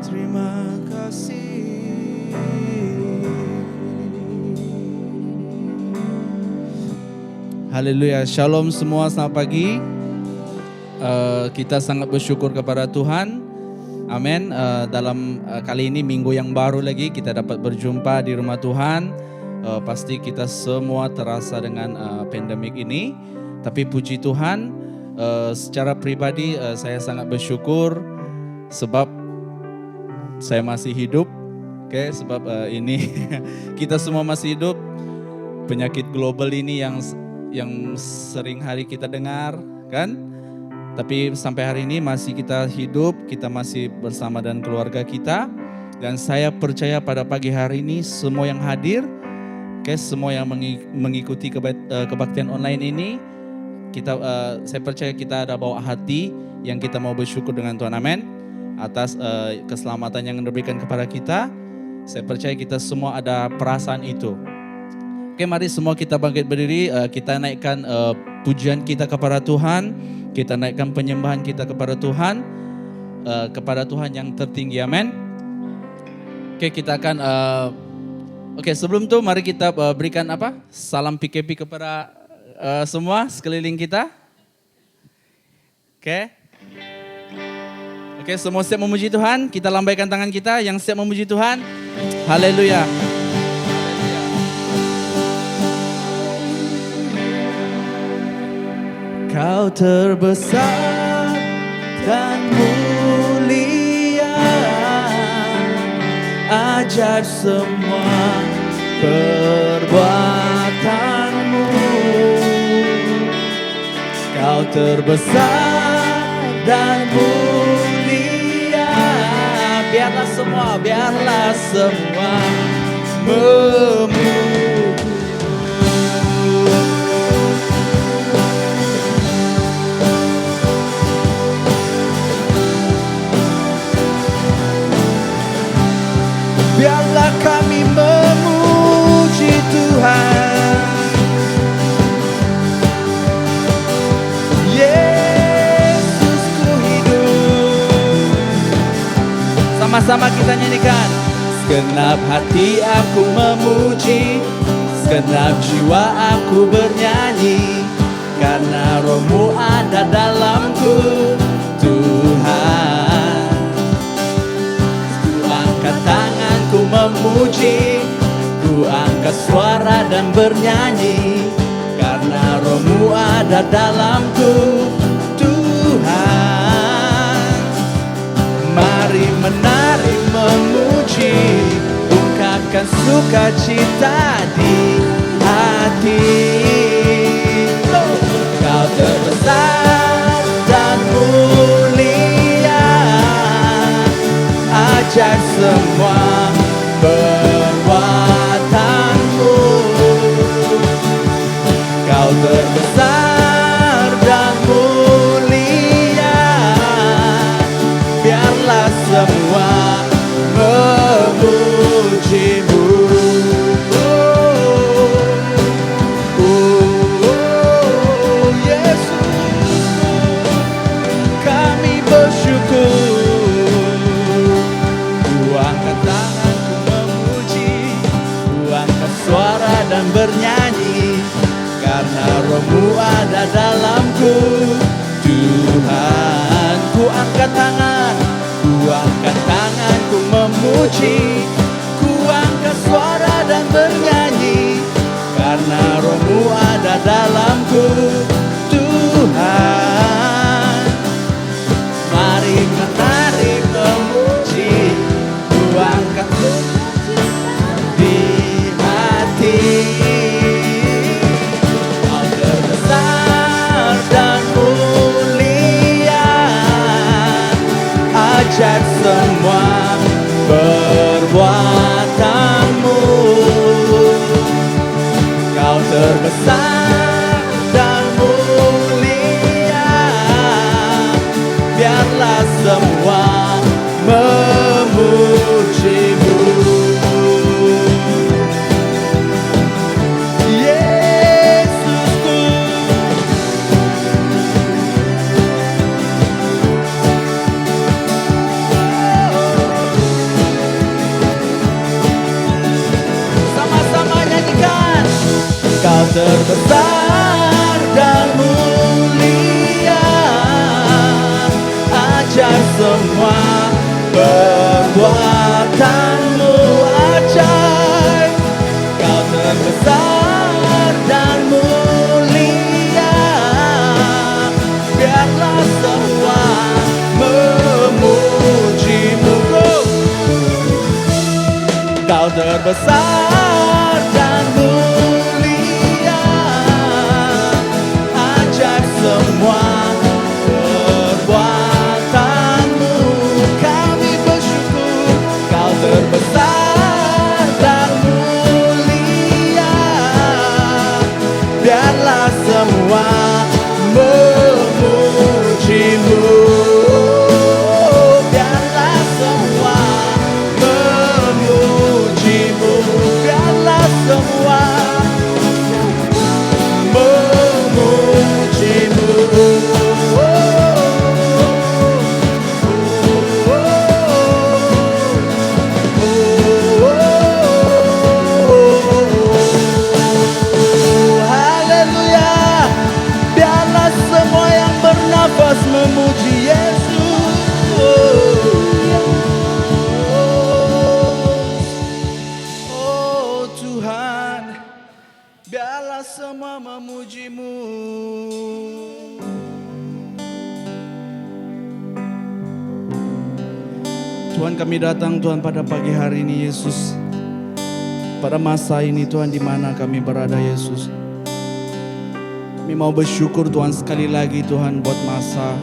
terima kasih. Haleluya, shalom semua, selamat pagi. Kita sangat bersyukur kepada Tuhan. Amin. Dalam kali ini minggu yang baru lagi kita dapat berjumpa di rumah Tuhan. Pasti kita semua terasa dengan pandemik ini. Tapi puji Tuhan, secara pribadi saya sangat bersyukur sebab saya masih hidup. Oke, sebab ini kita semua masih hidup. Penyakit global ini yang sering hari kita dengar, kan? Tapi sampai hari ini masih kita hidup, kita masih bersama dan keluarga kita. Dan saya percaya pada pagi hari ini semua yang hadir, semua yang mengikuti kebaktian online ini, saya percaya kita ada bawa hati yang kita mau bersyukur dengan Tuhan, amin. Atas keselamatan yang diberikan kepada kita, saya percaya kita semua ada perasaan itu. Oke, mari semua kita bangkit berdiri, kita naikkan pujian kita kepada Tuhan. Kita naikkan penyembahan kita kepada Tuhan yang tertinggi, amin. Oke, kita akan sebelum itu mari kita berikan salam PKP kepada semua sekeliling kita. Oke, semua siap memuji Tuhan. Kita lambaikan tangan kita yang siap memuji Tuhan. Haleluya. Kau terbesar dan mulia, ajaib semua perbuatanmu. Kau terbesar dan mulia, biarlah semua memuji. Biarlah kami memuji Tuhan. Yesus ku hidup. Sama-sama kita nyanyikan. Segenap hati aku memuji, segenap jiwa aku bernyanyi, karena Roh-Mu ada dalamku, Tuhan. Ku angkat tangan, ku memuji, ku angkat suara dan bernyanyi, karena Roh-Mu ada dalamku, Tuhan. Mari menari memuji, ungkapkan sukacita di hati. Kau terbesar dan mulia, ajaib semua perbuatanmu. Kau terbesar dan mulia, biarlah semua memujimu. Yesus, kami bersyukur. Angkat tangan ku memuji, ku angkat suara dan bernyanyi, karena Roh-Mu ada dalamku, Tuhan. Ku angkat tangan ku memuji, ku angkat suara dan bernyanyi, karena Roh-Mu ada dalamku, Tuhan. Mari menari memuji, angkat di hati. Kau terbesar dan mulia, ajaib semua perbuatanmu. Kau terbesar dan mulia, biarlah semua memujimu. Yesusku, terbesar dan mulia, ajar semua perbuatanmu ajar. Kau terbesar dan mulia, biarlah semua memujimu. Kau terbesar dan mulia, ajar semua perbuatanmu. Kami bersyukur kau terbesar dan mulia, biarlah semua memujimu. Biarlah semua memujimu. Biarlah semua memujimu. Haleluya. Biarlah semua yang bernafas memuji Yesus. Oh Tuhan, biarlah semua memujimu. Tuhan, kami datang Tuhan pada pagi hari ini Yesus, pada masa ini Tuhan di mana kami berada Yesus. Kami mau bersyukur Tuhan sekali lagi Tuhan buat masa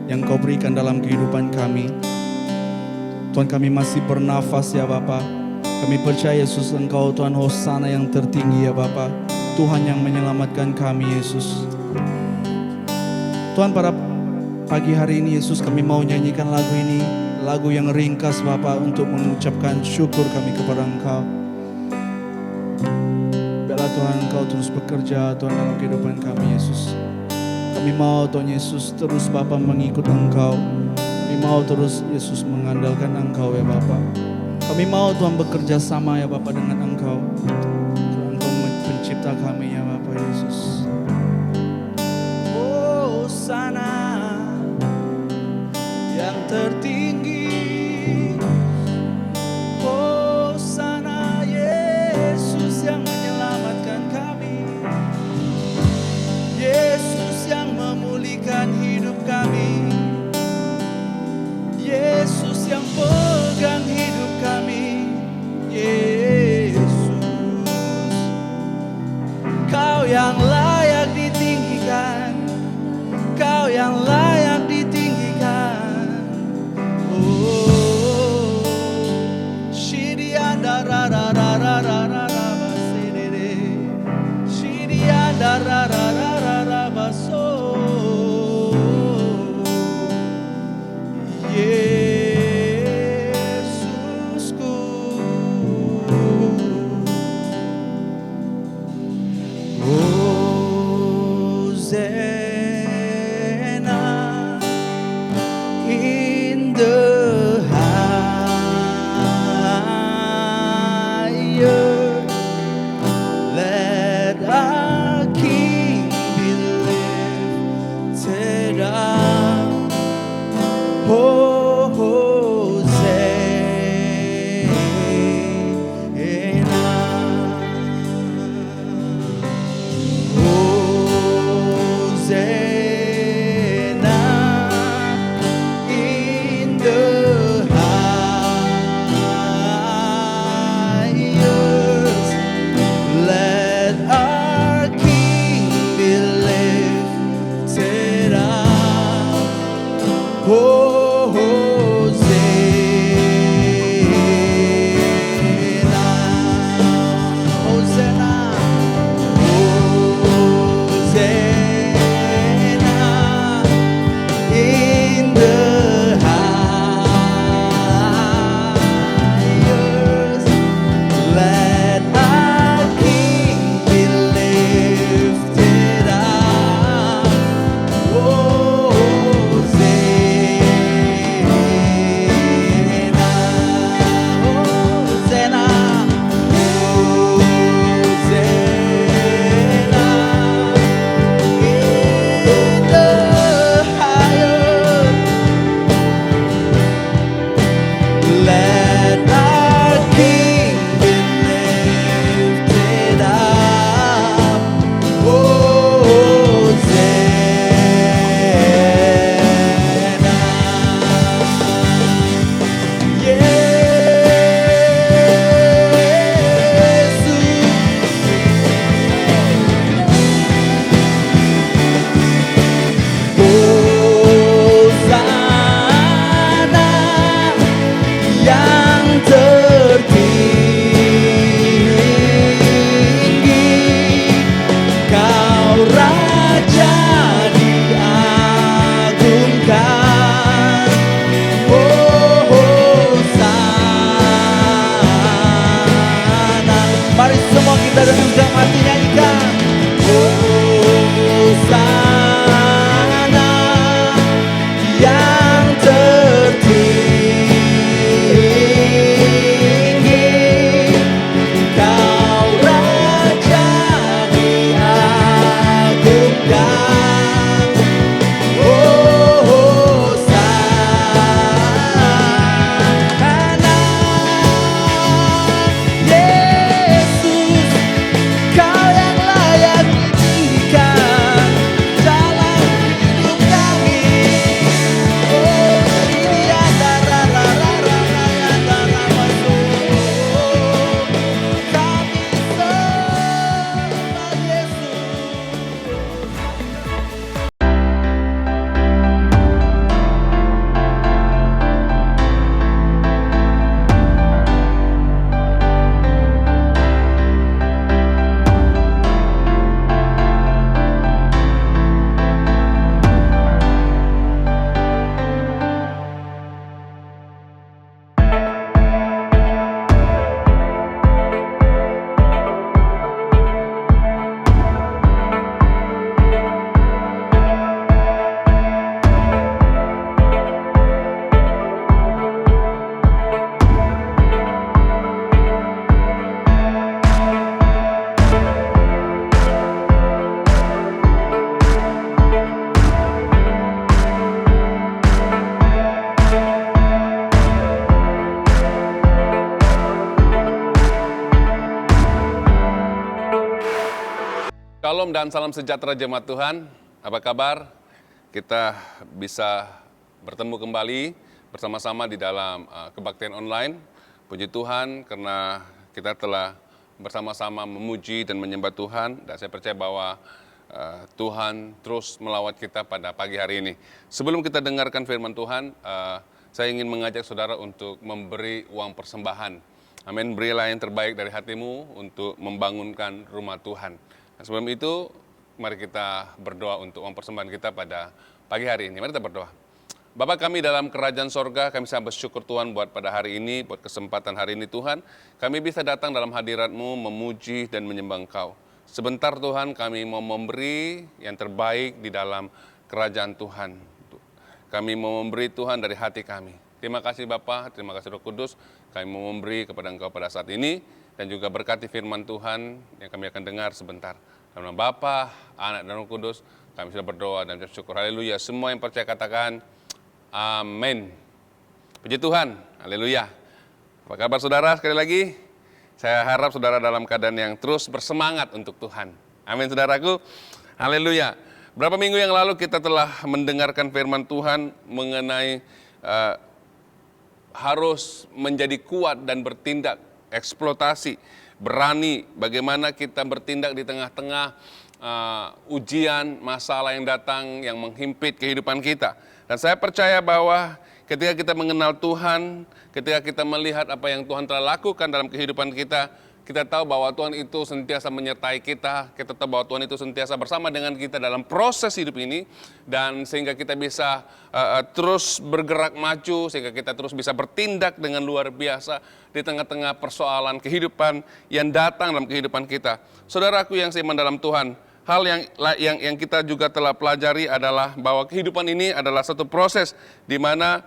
yang Kau berikan dalam kehidupan kami. Tuhan, kami masih bernafas ya Bapa. Kami percaya Yesus Engkau Tuhan Hosana yang tertinggi ya Bapa. Tuhan yang menyelamatkan kami Yesus. Tuhan, pada pagi hari ini Yesus kami mau nyanyikan lagu ini, lagu yang ringkas Bapa, untuk mengucapkan syukur kami kepada Engkau. Biarlah Tuhan Engkau terus bekerja Tuhan dalam kehidupan kami Yesus. Kami mau Tuhan Yesus terus Bapa mengikut Engkau. Kami mau terus Yesus mengandalkan Engkau ya Bapa. Kami mau Tuhan bekerja sama ya Bapa dengan Engkau. Tuhan, Engkau pencipta kami ya Bapa Yesus. Oh sana yang tertinggi, oh sana Yesus yang menyelamatkan kami, Yesus yang memulihkan hidup kami, Yesus yang pegang hidup kami. Yesus, Kau yang layak ditinggikan, Kau yang layak ditinggikan. Shalom dan salam sejahtera jemaat Tuhan. Apa kabar? Kita bisa bertemu kembali bersama-sama di dalam kebaktian online. Puji Tuhan karena kita telah bersama-sama memuji dan menyembah Tuhan. Dan saya percaya bahwa Tuhan terus melawat kita pada pagi hari ini. Sebelum kita dengarkan firman Tuhan, saya ingin mengajak saudara untuk memberi uang persembahan. Amin, berilah yang terbaik dari hatimu untuk membangunkan rumah Tuhan. Nah, sebelum itu, mari kita berdoa untuk uang persembahan kita pada pagi hari ini. Mari kita berdoa. Bapa kami dalam kerajaan sorga, kami sangat bersyukur Tuhan buat pada hari ini, buat kesempatan hari ini Tuhan. Kami bisa datang dalam hadirat-Mu, memuji dan menyembah Engkau. Sebentar Tuhan, kami mau memberi yang terbaik di dalam kerajaan Tuhan. Kami mau memberi Tuhan dari hati kami. Terima kasih Bapa, terima kasih Roh Kudus. Kami mau memberi kepada Engkau pada saat ini. Dan juga berkati firman Tuhan yang kami akan dengar sebentar. Dalam nama Bapa, Anak dan Roh Kudus, kami sudah berdoa dan bersyukur. Haleluya. Semua yang percaya katakan, amin. Puji Tuhan, haleluya. Apa kabar saudara sekali lagi? Saya harap saudara dalam keadaan yang terus bersemangat untuk Tuhan. Amin saudaraku, haleluya. Berapa minggu yang lalu kita telah mendengarkan firman Tuhan mengenai harus menjadi kuat dan bertindak, eksploitasi, berani, bagaimana kita bertindak di tengah-tengah ujian, masalah yang datang, yang menghimpit kehidupan kita. Dan saya percaya bahwa ketika kita mengenal Tuhan, ketika kita melihat apa yang Tuhan telah lakukan dalam kehidupan kita, kita tahu bahwa Tuhan itu sentiasa menyertai kita tahu bahwa Tuhan itu sentiasa bersama dengan kita dalam proses hidup ini, dan sehingga kita bisa terus bergerak maju, sehingga kita terus bisa bertindak dengan luar biasa di tengah-tengah persoalan kehidupan yang datang dalam kehidupan kita. Saudaraku yang seiman dalam Tuhan, hal yang kita juga telah pelajari adalah bahwa kehidupan ini adalah satu proses di mana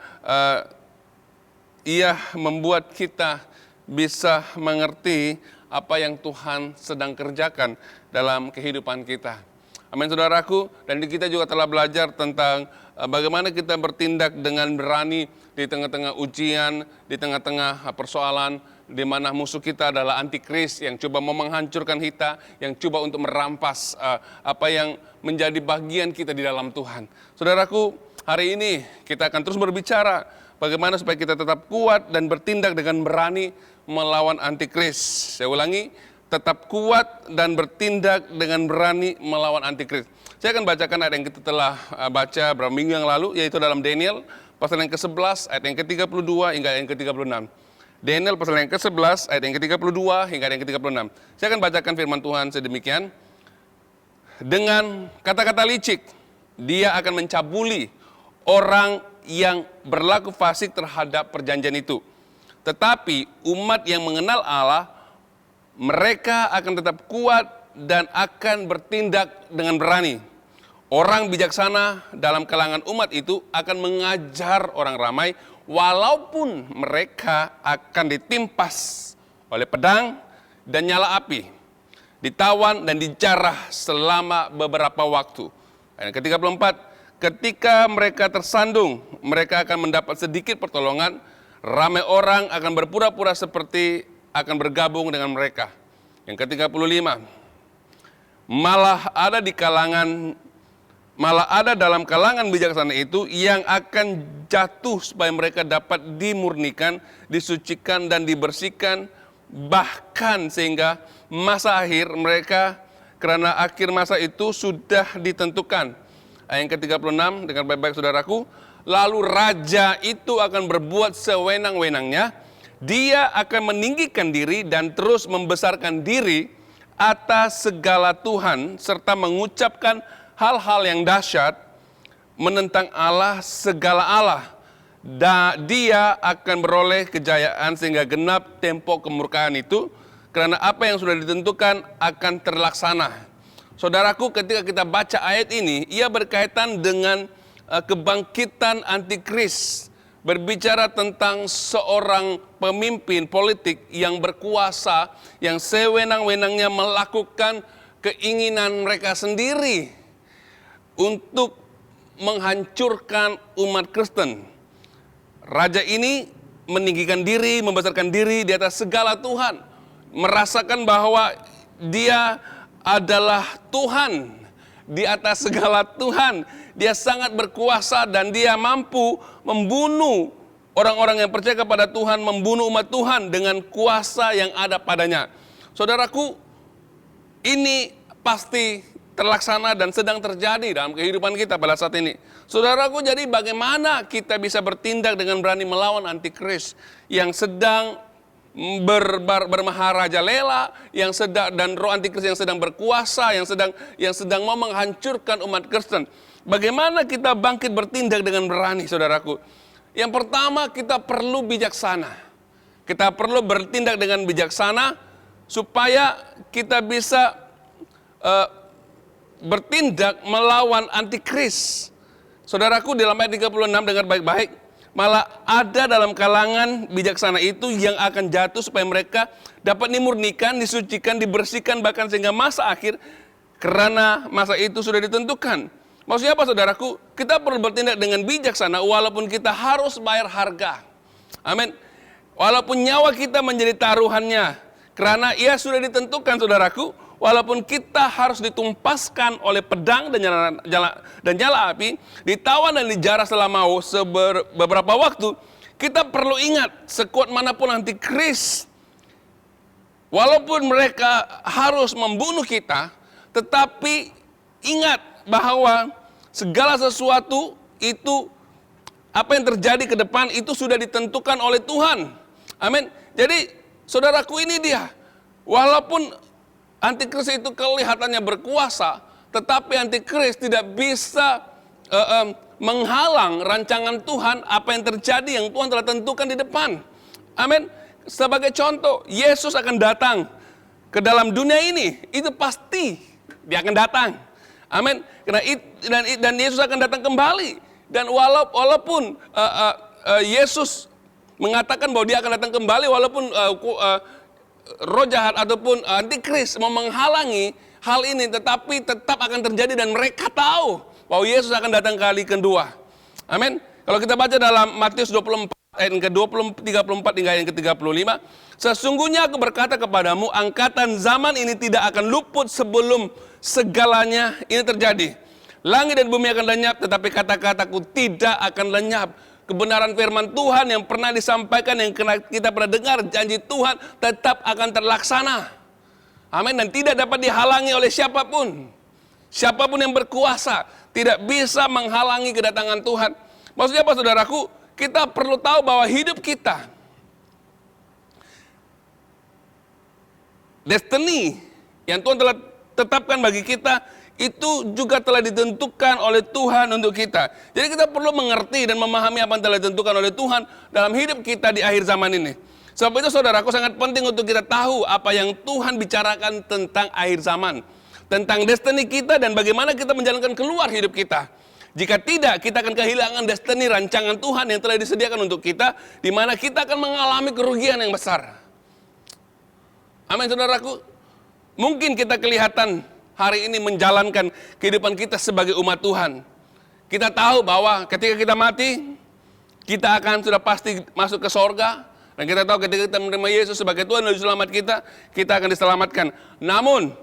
ia membuat kita bisa mengerti apa yang Tuhan sedang kerjakan dalam kehidupan kita. Amin saudaraku, dan kita juga telah belajar tentang bagaimana kita bertindak dengan berani di tengah-tengah ujian, di tengah-tengah persoalan, di mana musuh kita adalah antikris yang coba mau menghancurkan kita, yang coba untuk merampas apa yang menjadi bagian kita di dalam Tuhan. Saudaraku, hari ini kita akan terus berbicara bagaimana supaya kita tetap kuat dan bertindak dengan berani melawan antikris. Saya ulangi, tetap kuat dan bertindak dengan berani melawan antikris. Saya akan bacakan ayat yang kita telah baca beberapa minggu yang lalu, yaitu dalam Daniel pasal yang ke-11 ayat yang ke-32 hingga ayat yang ke-36. Daniel pasal yang ke-11 ayat yang ke-32 hingga ayat yang ke-36. Saya akan bacakan firman Tuhan sedemikian. Dengan kata-kata licik, dia akan mencabuli orang yang berlaku fasik terhadap perjanjian itu. Tetapi umat yang mengenal Allah, mereka akan tetap kuat dan akan bertindak dengan berani. Orang bijaksana dalam kalangan umat itu akan mengajar orang ramai, walaupun mereka akan ditimpas oleh pedang dan nyala api, ditawan dan dijarah selama beberapa waktu. Ayat ke-34, ketika mereka tersandung, mereka akan mendapat sedikit pertolongan. Ramai orang akan berpura-pura seperti akan bergabung dengan mereka. Yang ke-35, malah ada dalam kalangan bijaksana itu yang akan jatuh supaya mereka dapat dimurnikan, disucikan dan dibersihkan, bahkan sehingga masa akhir mereka, karena akhir masa itu sudah ditentukan. Ayat ke-36, dengar baik-baik saudaraku. Lalu raja itu akan berbuat sewenang-wenangnya. Dia akan meninggikan diri dan terus membesarkan diri atas segala Tuhan, serta mengucapkan hal-hal yang dahsyat menentang Allah, segala Allah. Dia akan beroleh kejayaan sehingga genap tempo kemurkaan itu, karena apa yang sudah ditentukan akan terlaksana. Saudaraku, ketika kita baca ayat ini, ia berkaitan dengan kebangkitan antikris, berbicara tentang seorang pemimpin politik yang berkuasa, yang sewenang-wenangnya melakukan keinginan mereka sendiri untuk menghancurkan umat Kristen. Raja ini meninggikan diri, membesarkan diri di atas segala Tuhan, merasakan bahwa dia adalah Tuhan di atas segala Tuhan. Dia sangat berkuasa dan dia mampu membunuh orang-orang yang percaya kepada Tuhan, membunuh umat Tuhan dengan kuasa yang ada padanya. Saudaraku, ini pasti terlaksana dan sedang terjadi dalam kehidupan kita pada saat ini. Saudaraku, jadi bagaimana kita bisa bertindak dengan berani melawan antikris yang sedang bermaharaja lela, yang sedang, dan roh antikris yang sedang berkuasa, yang sedang mau menghancurkan umat Kristen. Bagaimana kita bangkit bertindak dengan berani, saudaraku? Yang pertama, kita perlu bijaksana. Kita perlu bertindak dengan bijaksana supaya kita bisa bertindak melawan antikris. Saudaraku, dalam ayat 36 dengar baik-baik. Malah ada dalam kalangan bijaksana itu yang akan jatuh supaya mereka dapat dimurnikan, disucikan, dibersihkan bahkan sehingga masa akhir, karena masa itu sudah ditentukan. Maksudnya apa, saudaraku? Kita perlu bertindak dengan bijaksana walaupun kita harus bayar harga. Amin. Walaupun nyawa kita menjadi taruhannya, karena ia sudah ditentukan, saudaraku. Walaupun kita harus ditumpaskan oleh pedang dan nyala api, ditawan dan dijarah selama beberapa waktu, kita perlu ingat, sekuat manapun antikris, walaupun mereka harus membunuh kita, tetapi ingat bahwa segala sesuatu itu, apa yang terjadi ke depan itu sudah ditentukan oleh Tuhan. Amin. Jadi saudaraku, ini dia, walaupun antikris itu kelihatannya berkuasa, tetapi antikris tidak bisa menghalang rancangan Tuhan, apa yang terjadi yang Tuhan telah tentukan di depan. Amin. Sebagai contoh, Yesus akan datang ke dalam dunia ini, itu pasti dia akan datang. Amin. Dan Yesus akan datang kembali. Dan walaupun Yesus mengatakan bahwa dia akan datang kembali, walaupun roh jahat ataupun antikris mau menghalangi hal ini, tetapi tetap akan terjadi dan mereka tahu bahwa Yesus akan datang kali kedua. Amin. Kalau kita baca dalam Matius 24 ayat ke-34 hingga ayat ke-35, sesungguhnya aku berkata kepadamu, angkatan zaman ini tidak akan luput sebelum segalanya ini terjadi. Langit dan bumi akan lenyap, tetapi kata-kataku tidak akan lenyap. Kebenaran firman Tuhan yang pernah disampaikan, yang kita pernah dengar, janji Tuhan tetap akan terlaksana. Amin. Dan tidak dapat dihalangi oleh siapapun. Siapapun yang berkuasa tidak bisa menghalangi kedatangan Tuhan. Maksudnya apa, saudaraku? Kita perlu tahu bahwa hidup kita, destiny yang Tuhan telah tetapkan bagi kita, itu juga telah ditentukan oleh Tuhan untuk kita. Jadi kita perlu mengerti dan memahami apa yang telah ditentukan oleh Tuhan dalam hidup kita di akhir zaman ini. Sebab itu, saudaraku, sangat penting untuk kita tahu apa yang Tuhan bicarakan tentang akhir zaman, tentang destiny kita dan bagaimana kita menjalankan keluar hidup kita. Jika tidak, kita akan kehilangan destiny rancangan Tuhan yang telah disediakan untuk kita, di mana kita akan mengalami kerugian yang besar. Amin, saudaraku. Mungkin kita kelihatan hari ini menjalankan kehidupan kita sebagai umat Tuhan. Kita tahu bahwa ketika kita mati, kita akan sudah pasti masuk ke sorga. Dan kita tahu ketika kita menerima Yesus sebagai Tuhan dan Selamat kita akan diselamatkan. Namun,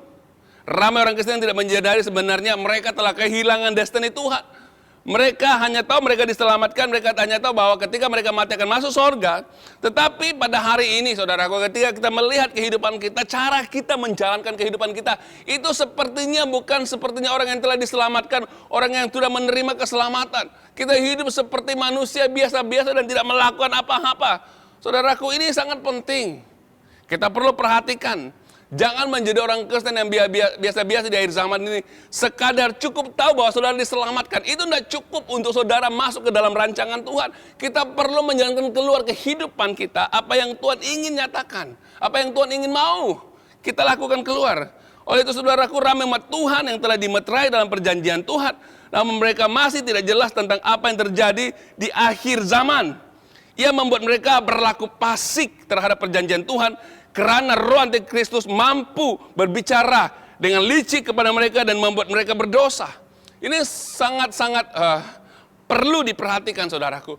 ramai orang Kristen yang tidak menyadari sebenarnya mereka telah kehilangan destiny Tuhan. Mereka hanya tahu mereka diselamatkan, mereka hanya tahu bahwa ketika mereka mati akan masuk sorga. Tetapi pada hari ini, saudaraku, ketika kita melihat kehidupan kita, cara kita menjalankan kehidupan kita, itu sepertinya bukan sepertinya orang yang telah diselamatkan, orang yang sudah menerima keselamatan. Kita hidup seperti manusia biasa-biasa dan tidak melakukan apa-apa. Saudaraku, ini sangat penting. Kita perlu perhatikan. Jangan menjadi orang Kristen yang biasa-biasa di akhir zaman ini. Sekadar cukup tahu bahwa saudara diselamatkan. Itu tidak cukup untuk saudara masuk ke dalam rancangan Tuhan. Kita perlu menjalankan keluar kehidupan kita. Apa yang Tuhan ingin nyatakan. Apa yang Tuhan ingin mau. Kita lakukan keluar. Oleh itu, saudaraku, ramai umat Tuhan yang telah dimeterai dalam perjanjian Tuhan. Namun mereka masih tidak jelas tentang apa yang terjadi di akhir zaman. Ia membuat mereka berlaku fasik terhadap perjanjian Tuhan. Karena roh antikristus mampu berbicara dengan licik kepada mereka dan membuat mereka berdosa. Ini sangat-sangat perlu diperhatikan, saudaraku.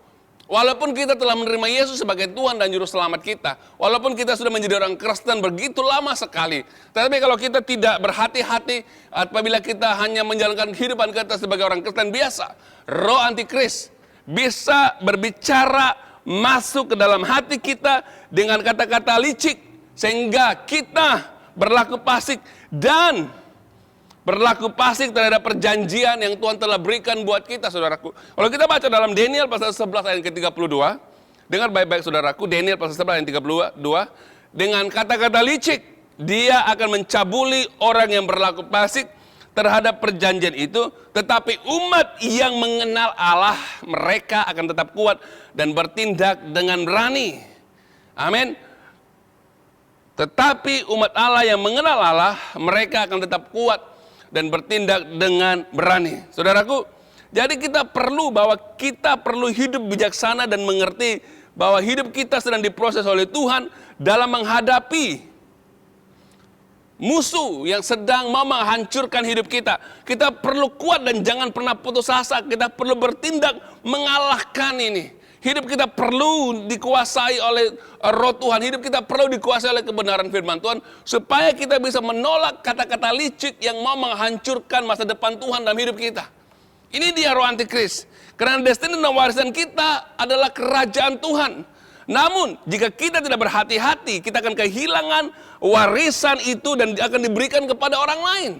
Walaupun kita telah menerima Yesus sebagai Tuhan dan Juru Selamat kita, walaupun kita sudah menjadi orang Kristen begitu lama sekali, tetapi kalau kita tidak berhati-hati, apabila kita hanya menjalankan kehidupan kita sebagai orang Kristen biasa, roh antikris bisa berbicara masuk ke dalam hati kita dengan kata-kata licik, sehingga kita berlaku fasik dan berlaku fasik terhadap perjanjian yang Tuhan telah berikan buat kita, saudaraku. Kalau kita baca dalam Daniel pasal 11 ayat ke-32, dengar baik-baik saudaraku, Daniel pasal 11 ayat 32, dengan kata-kata licik, dia akan mencabuli orang yang berlaku fasik terhadap perjanjian itu, tetapi umat yang mengenal Allah, mereka akan tetap kuat dan bertindak dengan berani. Amin. Tetapi umat Allah yang mengenal Allah, mereka akan tetap kuat dan bertindak dengan berani. Saudaraku, jadi kita perlu hidup bijaksana dan mengerti bahwa hidup kita sedang diproses oleh Tuhan dalam menghadapi musuh yang sedang mau menghancurkan hidup kita. Kita perlu kuat dan jangan pernah putus asa. Kita perlu bertindak mengalahkan ini. Hidup kita perlu dikuasai oleh roh Tuhan. Hidup kita perlu dikuasai oleh kebenaran firman Tuhan. Supaya kita bisa menolak kata-kata licik yang mau menghancurkan masa depan Tuhan dalam hidup kita. Ini dia roh antikris. Karena destiny dan warisan kita adalah kerajaan Tuhan. Namun jika kita tidak berhati-hati, kita akan kehilangan warisan itu dan akan diberikan kepada orang lain.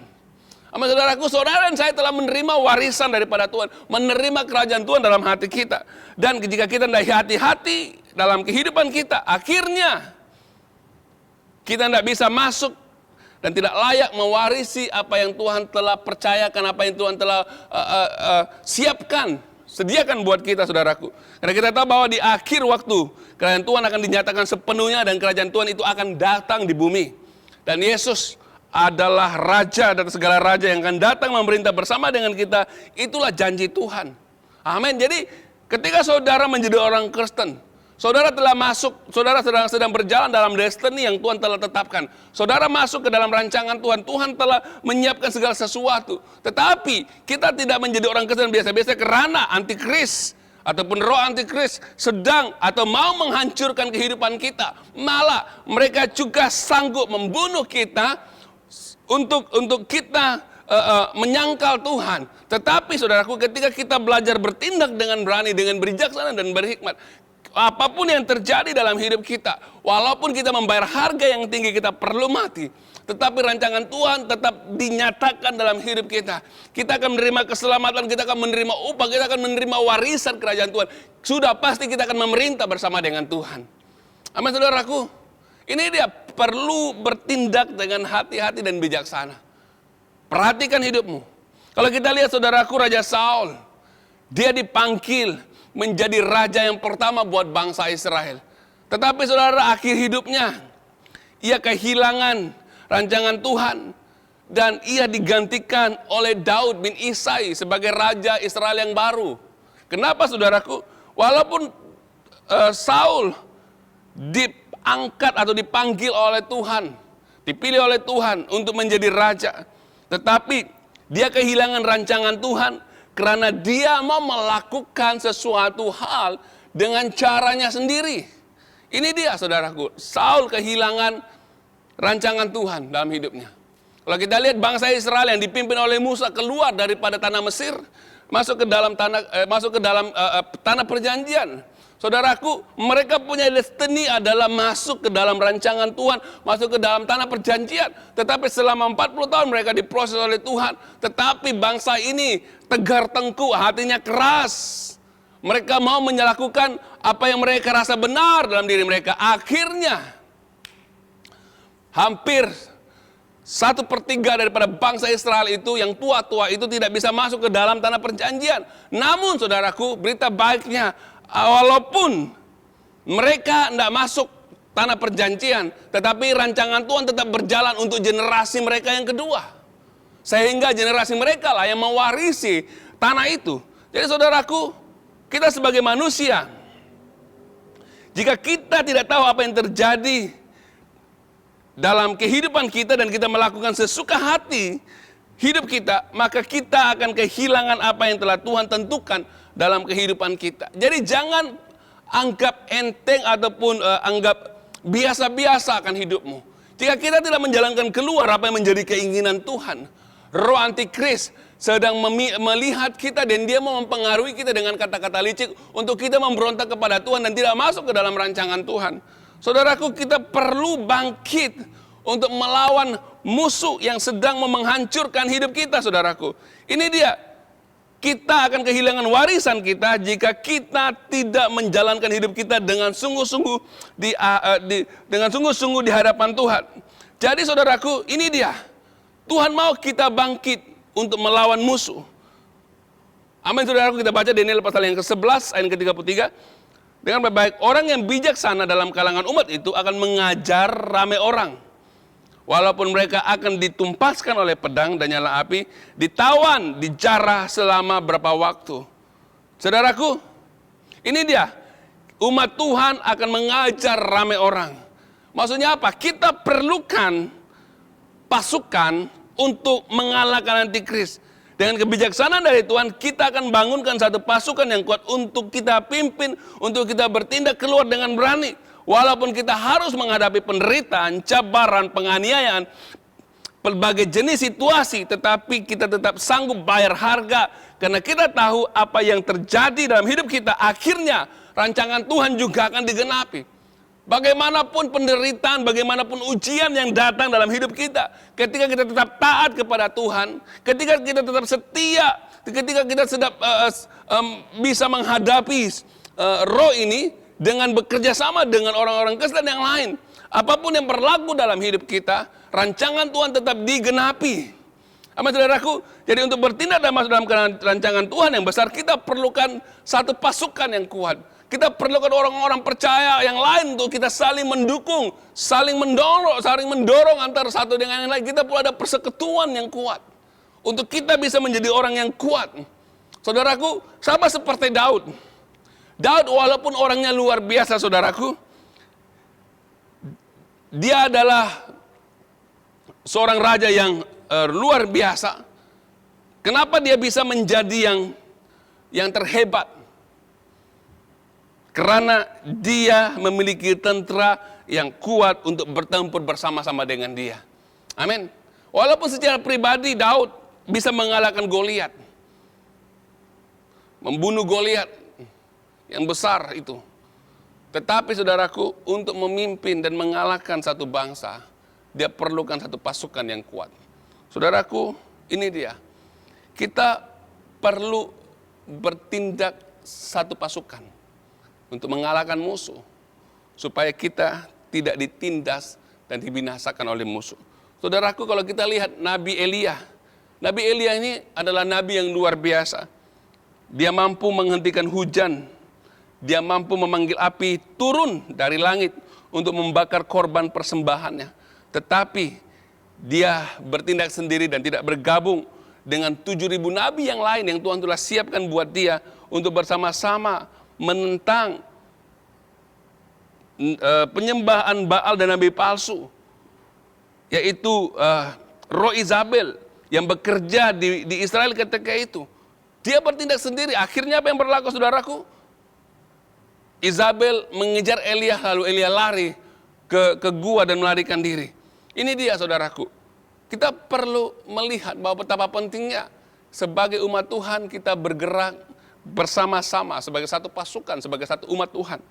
Amin, saudaraku, saudara dan saya telah menerima warisan daripada Tuhan, menerima kerajaan Tuhan dalam hati kita. Dan jika kita tidak hati-hati dalam kehidupan kita, akhirnya kita tidak bisa masuk dan tidak layak mewarisi apa yang Tuhan telah percayakan, apa yang Tuhan telah siapkan, sediakan buat kita, saudaraku. Karena kita tahu bahwa di akhir waktu, kerajaan Tuhan akan dinyatakan sepenuhnya dan kerajaan Tuhan itu akan datang di bumi. Dan Yesus adalah raja dan segala raja yang akan datang memerintah bersama dengan kita. Itulah janji Tuhan. Amin. Jadi ketika saudara menjadi orang Kristen, saudara telah masuk, saudara sedang berjalan dalam destiny yang Tuhan telah tetapkan. Saudara masuk ke dalam rancangan Tuhan. Tuhan telah menyiapkan segala sesuatu. Tetapi kita tidak menjadi orang Kristen biasa-biasa karena antikris ataupun roh antikris sedang atau mau menghancurkan kehidupan kita. Malah mereka juga sanggup membunuh kita untuk kita menyangkal Tuhan. Tetapi saudaraku, ketika kita belajar bertindak dengan berani, dengan bijaksana dan berhikmat, apapun yang terjadi dalam hidup kita, walaupun kita membayar harga yang tinggi, kita perlu mati, tetapi rancangan Tuhan tetap dinyatakan dalam hidup kita. Kita akan menerima keselamatan, kita akan menerima upah, kita akan menerima warisan kerajaan Tuhan. Sudah pasti kita akan memerintah bersama dengan Tuhan. Amin, saudaraku. Ini dia, perlu bertindak dengan hati-hati dan bijaksana. Perhatikan hidupmu. Kalau kita lihat saudaraku, Raja Saul, dia dipanggil menjadi raja yang pertama buat bangsa Israel. Tetapi saudara, akhir hidupnya, ia kehilangan rancangan Tuhan. Dan ia digantikan oleh Daud bin Isai sebagai raja Israel yang baru. Kenapa saudaraku? Walaupun Saul diangkat atau dipanggil oleh Tuhan, dipilih oleh Tuhan untuk menjadi raja, tetapi dia kehilangan rancangan Tuhan karena dia mau melakukan sesuatu hal dengan caranya sendiri. Ini dia saudaraku, Saul kehilangan rancangan Tuhan dalam hidupnya. Kalau kita lihat bangsa Israel yang dipimpin oleh Musa keluar daripada tanah Mesir, masuk ke dalam tanah perjanjian. Saudaraku, mereka punya destiny adalah masuk ke dalam rancangan Tuhan, masuk ke dalam tanah perjanjian. Tetapi selama 40 tahun mereka diproses oleh Tuhan. Tetapi bangsa ini tegar tengkuk, hatinya keras. Mereka mau melakukan apa yang mereka rasa benar dalam diri mereka. Akhirnya, hampir 1/3 daripada bangsa Israel itu, yang tua-tua itu tidak bisa masuk ke dalam tanah perjanjian. Namun saudaraku, berita baiknya, walaupun mereka tidak masuk tanah perjanjian, tetapi rancangan Tuhan tetap berjalan untuk generasi mereka yang kedua. Sehingga generasi mereka lah yang mewarisi tanah itu. Jadi saudaraku, kita sebagai manusia, jika kita tidak tahu apa yang terjadi dalam kehidupan kita dan kita melakukan sesuka hati hidup kita, maka kita akan kehilangan apa yang telah Tuhan tentukan dalam kehidupan kita. Jadi jangan anggap enteng ataupun anggap biasa-biasa akan hidupmu. Jika kita tidak menjalankan keluar apa yang menjadi keinginan Tuhan, roh antikris sedang melihat kita dan dia mau mempengaruhi kita dengan kata-kata licik untuk kita memberontak kepada Tuhan dan tidak masuk ke dalam rancangan Tuhan. Saudaraku, kita perlu bangkit untuk melawan musuh yang sedang menghancurkan hidup kita, saudaraku. Ini dia. Kita akan kehilangan warisan kita jika kita tidak menjalankan hidup kita dengan sungguh-sungguh di hadapan Tuhan. Jadi saudaraku, ini dia. Tuhan mau kita bangkit untuk melawan musuh. Amin, saudaraku. Kita baca Daniel pasal yang ke-11 ayat ke-33. Dengan baik orang yang bijaksana dalam kalangan umat itu akan mengajar ramai orang. Walaupun mereka akan ditumpaskan oleh pedang dan nyala api, ditawan, dijarah selama berapa waktu. Saudaraku, ini dia. Umat Tuhan akan mengajar ramai orang. Maksudnya apa? Kita perlukan pasukan untuk mengalahkan antikris. Dengan kebijaksanaan dari Tuhan, kita akan bangunkan satu pasukan yang kuat untuk kita pimpin, untuk kita bertindak keluar dengan berani. Walaupun kita harus menghadapi penderitaan, cabaran, penganiayaan, berbagai jenis situasi, tetapi kita tetap sanggup bayar harga. Karena kita tahu apa yang terjadi dalam hidup kita, akhirnya rancangan Tuhan juga akan digenapi. Bagaimanapun penderitaan, bagaimanapun ujian yang datang dalam hidup kita, ketika kita tetap taat kepada Tuhan, ketika kita tetap setia, ketika kita sedang bisa menghadapi roh ini, dengan bekerja sama dengan orang-orang Kristen yang lain. Apapun yang berlaku dalam hidup kita, rancangan Tuhan tetap digenapi. Amin, saudaraku. Jadi untuk bertindak dan masuk dalam rancangan Tuhan yang besar, kita perlukan satu pasukan yang kuat. Kita perlukan orang-orang percaya yang lain untuk kita saling mendukung, saling mendorong antara satu dengan yang lain. Kita perlu ada persekutuan yang kuat. Untuk kita bisa menjadi orang yang kuat. Saudaraku, sama seperti Daud. Daud walaupun orangnya luar biasa, saudaraku, dia adalah seorang raja yang luar biasa. Kenapa dia bisa menjadi yang terhebat? Karena dia memiliki tentara yang kuat untuk bertempur bersama-sama dengan dia. Amin. Walaupun secara pribadi Daud bisa mengalahkan Goliat, membunuh Goliat yang besar itu. Tetapi saudaraku, untuk memimpin dan mengalahkan satu bangsa, dia perlukan satu pasukan yang kuat. Saudaraku, ini dia. Kita perlu bertindak satu pasukan untuk mengalahkan musuh, supaya kita tidak ditindas dan dibinasakan oleh musuh. Saudaraku, kalau kita lihat Nabi Elia. Nabi Elia ini adalah nabi yang luar biasa. Dia mampu menghentikan hujan. Dia mampu memanggil api turun dari langit untuk membakar korban persembahannya. Tetapi dia bertindak sendiri dan tidak bergabung dengan 7.000 nabi yang lain yang Tuhan telah siapkan buat dia untuk bersama-sama menentang penyembahan Baal dan nabi palsu. Yaitu roh Isabel yang bekerja di Israel ketika itu. Dia bertindak sendiri. Akhirnya apa yang berlaku, saudaraku? Isabel mengejar Elia, lalu Elia lari ke gua dan melarikan diri. Ini dia, saudaraku. Kita perlu melihat bahwa betapa pentingnya sebagai umat Tuhan kita bergerak bersama-sama sebagai satu pasukan, sebagai satu umat Tuhan.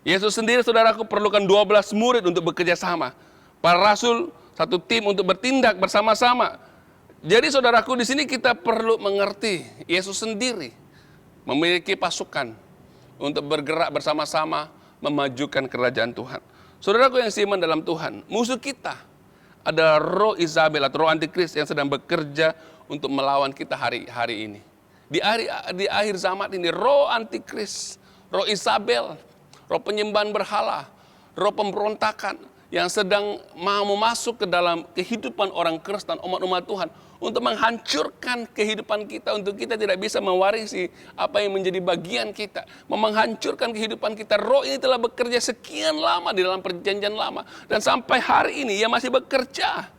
Yesus sendiri, saudaraku, perlukan 12 murid untuk bekerja sama. Para rasul, satu tim untuk bertindak bersama-sama. Jadi saudaraku, di sini kita perlu mengerti Yesus sendiri memiliki pasukan untuk bergerak bersama-sama memajukan kerajaan Tuhan. Saudaraku yang seiman dalam Tuhan, musuh kita adalah roh Isabel atau roh antikris yang sedang bekerja untuk melawan kita hari ini. Di akhir zaman ini, roh antikris, roh Isabel, roh penyembahan berhala, roh pemberontakan yang sedang mau masuk ke dalam kehidupan orang Kristen, umat-umat Tuhan, untuk menghancurkan kehidupan kita, untuk kita tidak bisa mewarisi apa yang menjadi bagian kita, menghancurkan kehidupan kita. Roh ini telah bekerja sekian lama di dalam perjanjian lama, dan sampai hari ini ia masih bekerja.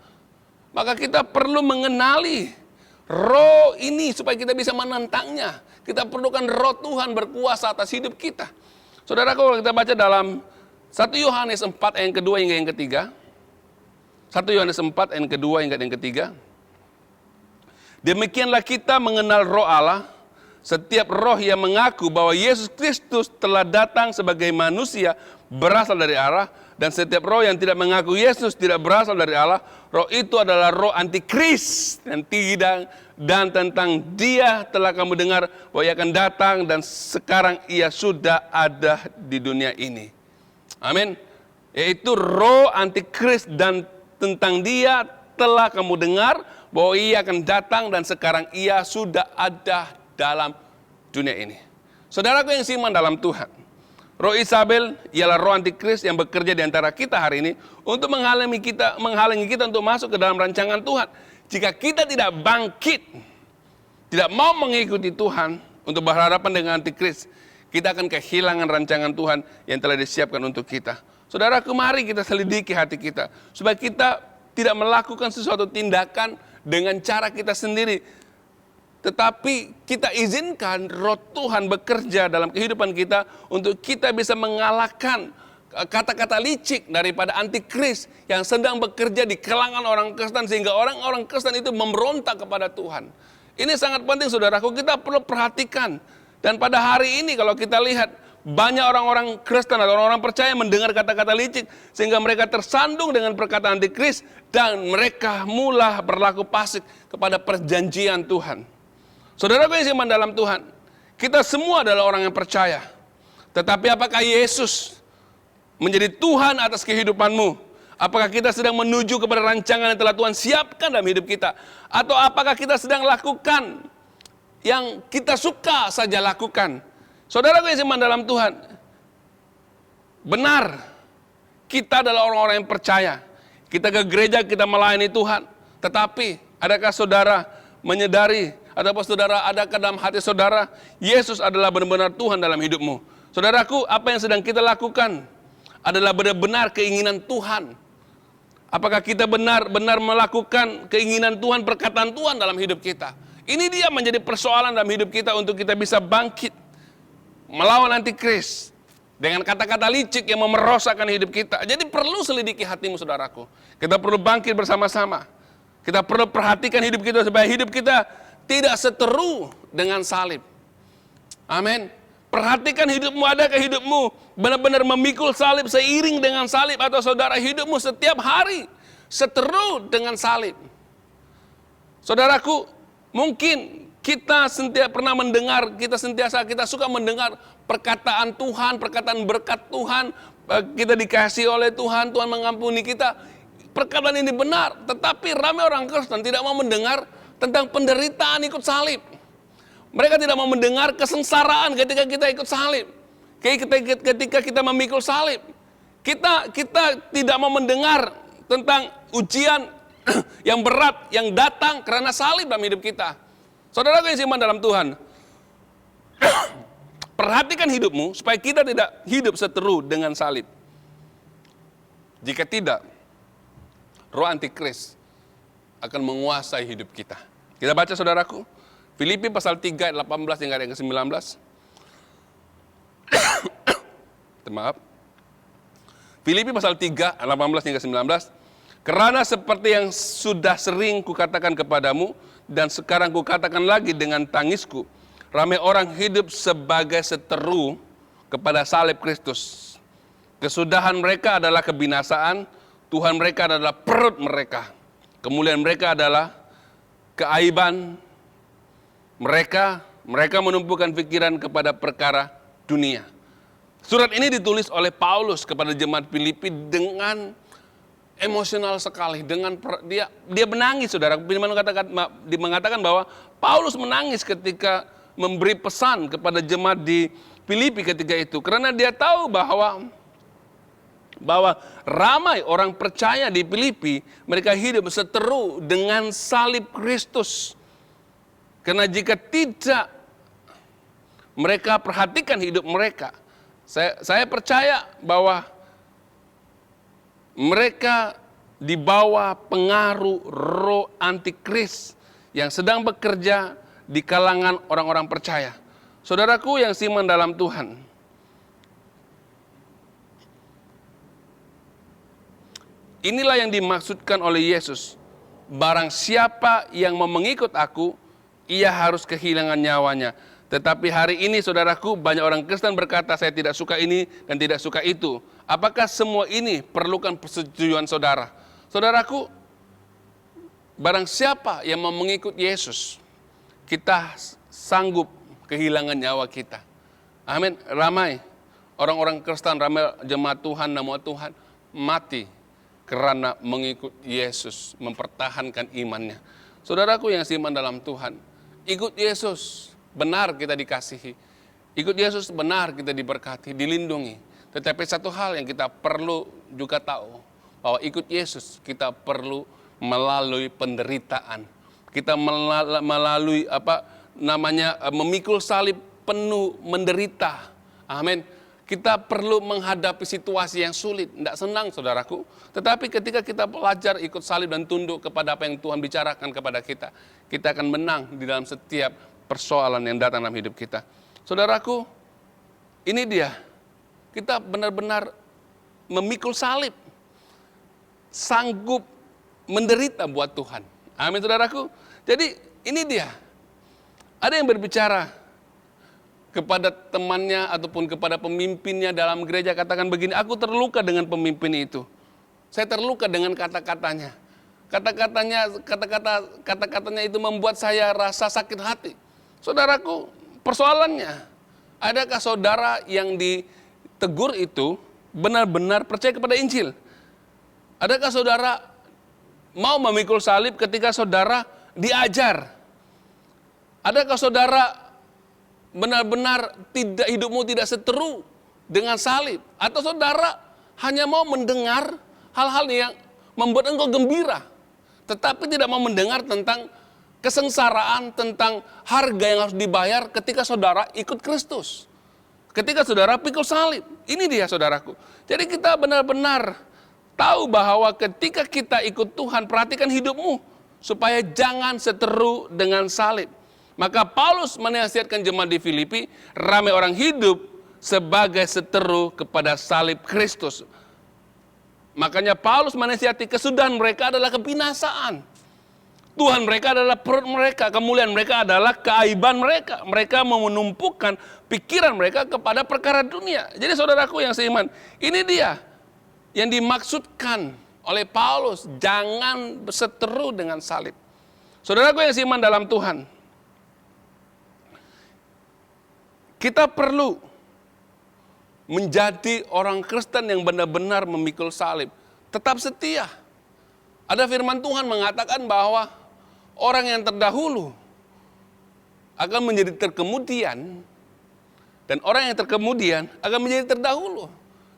Maka kita perlu mengenali roh ini supaya kita bisa menentangnya. Kita perlukan roh Tuhan berkuasa atas hidup kita. Saudara, kalau kita baca dalam 1 Yohanes 4 ayat yang kedua hingga yang ketiga. 1 Yohanes 4 ayat yang kedua hingga yang ketiga. Demikianlah kita mengenal roh Allah. Setiap roh yang mengaku bahwa Yesus Kristus telah datang sebagai manusia berasal dari Allah. Dan setiap roh yang tidak mengaku Yesus tidak berasal dari Allah, roh itu adalah roh antikris dan tentang dia telah kamu dengar bahwa ia akan datang dan sekarang ia sudah ada di dunia ini. Amin. Yaitu roh antikris dan tentang dia telah kamu dengar bahwa ia akan datang dan sekarang ia sudah ada dalam dunia ini. Saudaraku yang seiman dalam Tuhan, roh Isabel ialah roh antikris yang bekerja di antara kita hari ini untuk menghalangi kita untuk masuk ke dalam rancangan Tuhan. Jika kita tidak bangkit, tidak mau mengikuti Tuhan untuk berhadapan dengan antikris, kita akan kehilangan rancangan Tuhan yang telah disiapkan untuk kita. Saudaraku, mari kita selidiki hati kita supaya kita tidak melakukan sesuatu tindakan dengan cara kita sendiri. Tetapi kita izinkan roh Tuhan bekerja dalam kehidupan kita untuk kita bisa mengalahkan kata-kata licik daripada antikris yang sedang bekerja di kalangan orang Kristen sehingga orang-orang Kristen itu memberontak kepada Tuhan. Ini sangat penting saudaraku, kita perlu perhatikan. Dan pada hari ini kalau kita lihat banyak orang-orang Kristen atau orang-orang percaya mendengar kata-kata licik sehingga mereka tersandung dengan perkataan antikris dan mereka mulai berlaku fasik kepada perjanjian Tuhan. Saudaraku yang seiman dalam Tuhan, kita semua adalah orang yang percaya. Tetapi apakah Yesus menjadi Tuhan atas kehidupanmu? Apakah kita sedang menuju kepada rancangan yang telah Tuhan siapkan dalam hidup kita? Atau apakah kita sedang lakukan yang kita suka saja lakukan? Saudaraku yang seiman dalam Tuhan, benar, kita adalah orang-orang yang percaya. Kita ke gereja, kita melayani Tuhan. Tetapi adakah saudara menyadari, ataupun saudara adakah dalam hati saudara, Yesus adalah benar-benar Tuhan dalam hidupmu? Saudaraku, apa yang sedang kita lakukan adalah benar-benar keinginan Tuhan. Apakah kita benar-benar melakukan keinginan Tuhan, perkataan Tuhan dalam hidup kita? Ini dia menjadi persoalan dalam hidup kita untuk kita bisa bangkit melawan antikris dengan kata-kata licik yang memerosakkan hidup kita. Jadi perlu selidiki hatimu saudaraku. Kita perlu bangkit bersama-sama. Kita perlu perhatikan hidup kita supaya hidup kita tidak seteru dengan salib. Amin. Perhatikan hidupmu, adakah hidupmu benar-benar memikul salib seiring dengan salib, atau saudara hidupmu setiap hari seteru dengan salib. Saudaraku, mungkin kita kita suka mendengar perkataan Tuhan, perkataan berkat Tuhan, kita dikasihi oleh Tuhan, Tuhan mengampuni kita. Perkataan ini benar, tetapi ramai orang Kristen tidak mau mendengar tentang penderitaan ikut salib. Mereka tidak mau mendengar kesengsaraan ketika kita ikut salib. Ketika kita memikul salib. Kita tidak mau mendengar tentang ujian yang berat yang datang karena salib dalam hidup kita. Saudara yang seiman dalam Tuhan, perhatikan hidupmu supaya kita tidak hidup seteru dengan salib. Jika tidak, roh antikris akan menguasai hidup kita. Kita baca saudaraku, Filipi pasal 3 ayat 18 hingga ayat ke-19. Maaf. Filipi pasal 3 ayat 18 hingga 19. Karena seperti yang sudah sering kukatakan kepadamu dan sekarang kukatakan lagi dengan tangisku, ramai orang hidup sebagai seteru kepada salib Kristus. Kesudahan mereka adalah kebinasaan, Tuhan mereka adalah perut mereka. Kemuliaan mereka adalah keaiban mereka menumpukan pikiran kepada perkara dunia. Surat ini ditulis oleh Paulus kepada jemaat Filipi dengan emosional sekali. Dia menangis, saudara. Firman mengatakan bahwa Paulus menangis ketika memberi pesan kepada jemaat di Filipi ketika itu. Karena dia tahu bahwa ramai orang percaya di Filipi, mereka hidup seteru dengan salib Kristus. Karena jika tidak mereka perhatikan hidup mereka, saya percaya bahwa mereka di bawah pengaruh roh antikris yang sedang bekerja di kalangan orang-orang percaya. Saudaraku yang seiman dalam Tuhan, Inilah yang dimaksudkan oleh Yesus. Barang siapa yang mau mengikut aku, ia harus kehilangan nyawanya. Tetapi hari ini saudaraku, banyak orang Kristen berkata, saya tidak suka ini dan tidak suka itu. Apakah semua ini perlukan persetujuan saudara? Saudaraku, barang siapa yang mau mengikut Yesus, kita sanggup kehilangan nyawa kita. Amin. Ramai orang-orang Kristen, ramai jemaat Tuhan, nama Tuhan, mati karena mengikut Yesus, mempertahankan imannya. Saudaraku yang seiman dalam Tuhan, ikut Yesus, benar kita dikasihi. Ikut Yesus benar kita diberkati, dilindungi. Tetapi satu hal yang kita perlu juga tahu, bahwa ikut Yesus kita perlu melalui penderitaan. Kita melalui memikul salib penuh menderita. Amin. Kita perlu menghadapi situasi yang sulit, tidak senang saudaraku. Tetapi ketika kita belajar ikut salib dan tunduk kepada apa yang Tuhan bicarakan kepada kita akan menang di dalam setiap persoalan yang datang dalam hidup kita. Saudaraku, ini dia. Kita benar-benar memikul salib. Sanggup menderita buat Tuhan. Amin saudaraku. Jadi ini dia. Ada yang berbicara kepada temannya ataupun kepada pemimpinnya dalam gereja, katakan begini, aku terluka dengan pemimpin itu. Saya terluka dengan kata-katanya. Kata-katanya itu membuat saya rasa sakit hati. Saudaraku, persoalannya, adakah saudara yang ditegur itu benar-benar percaya kepada Injil? Adakah saudara mau memikul salib ketika saudara diajar? Adakah saudara benar-benar hidupmu tidak seteru dengan salib? Atau saudara hanya mau mendengar hal-hal yang membuat engkau gembira, tetapi tidak mau mendengar tentang kesengsaraan, tentang harga yang harus dibayar ketika saudara ikut Kristus, ketika saudara pikul salib. Ini dia saudaraku. Jadi kita benar-benar tahu bahwa ketika kita ikut Tuhan, perhatikan hidupmu supaya jangan seteru dengan salib. Maka Paulus menasihatkan jemaat di Filipi, ramai orang hidup sebagai seteru kepada salib Kristus. Makanya Paulus menasihati kesudahan mereka adalah kebinasaan. Tuhan mereka adalah perut mereka, kemuliaan mereka adalah keaiban mereka. Mereka mau menumpukan pikiran mereka kepada perkara dunia. Jadi saudaraku yang seiman, ini dia yang dimaksudkan oleh Paulus, jangan seteru dengan salib. Saudaraku yang seiman dalam Tuhan, kita perlu menjadi orang Kristen yang benar-benar memikul salib. Tetap setia. Ada firman Tuhan mengatakan bahwa orang yang terdahulu akan menjadi terkemudian, dan orang yang terkemudian akan menjadi terdahulu.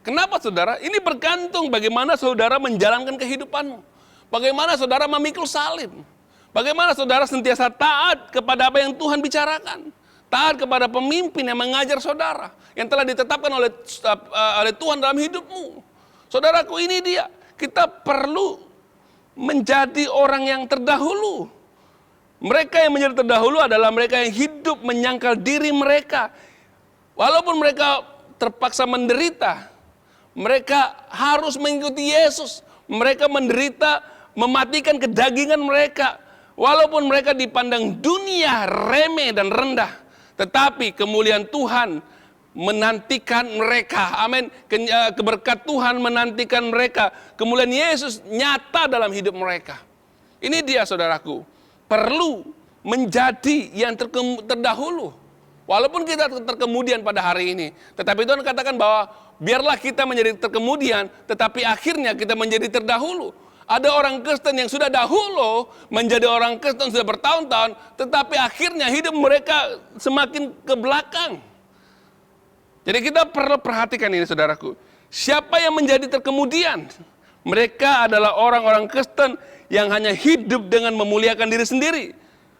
Kenapa saudara? Ini bergantung bagaimana saudara menjalankan kehidupanmu. Bagaimana saudara memikul salib. Bagaimana saudara sentiasa taat kepada apa yang Tuhan bicarakan. Taat kepada pemimpin yang mengajar saudara, yang telah ditetapkan oleh Tuhan dalam hidupmu. Saudaraku, ini dia. Kita perlu menjadi orang yang terdahulu. Mereka yang menjadi terdahulu adalah mereka yang hidup menyangkal diri mereka. Walaupun mereka terpaksa menderita, mereka harus mengikuti Yesus. Mereka menderita, mematikan kedagingan mereka. Walaupun mereka dipandang dunia remeh dan rendah, tetapi kemuliaan Tuhan menantikan mereka. Amin. Keberkat Tuhan menantikan mereka. Kemuliaan Yesus nyata dalam hidup mereka. Ini dia saudaraku. Perlu menjadi yang terdahulu. Walaupun kita terkemudian pada hari ini. Tetapi Tuhan katakan bahwa biarlah kita menjadi terkemudian, tetapi akhirnya kita menjadi terdahulu. Ada orang Kristen yang sudah dahulu menjadi orang Kristen sudah bertahun-tahun, tetapi akhirnya hidup mereka semakin ke belakang. Jadi kita perlu perhatikan ini saudaraku. Siapa yang menjadi terkemudian? Mereka adalah orang-orang Kristen yang hanya hidup dengan memuliakan diri sendiri.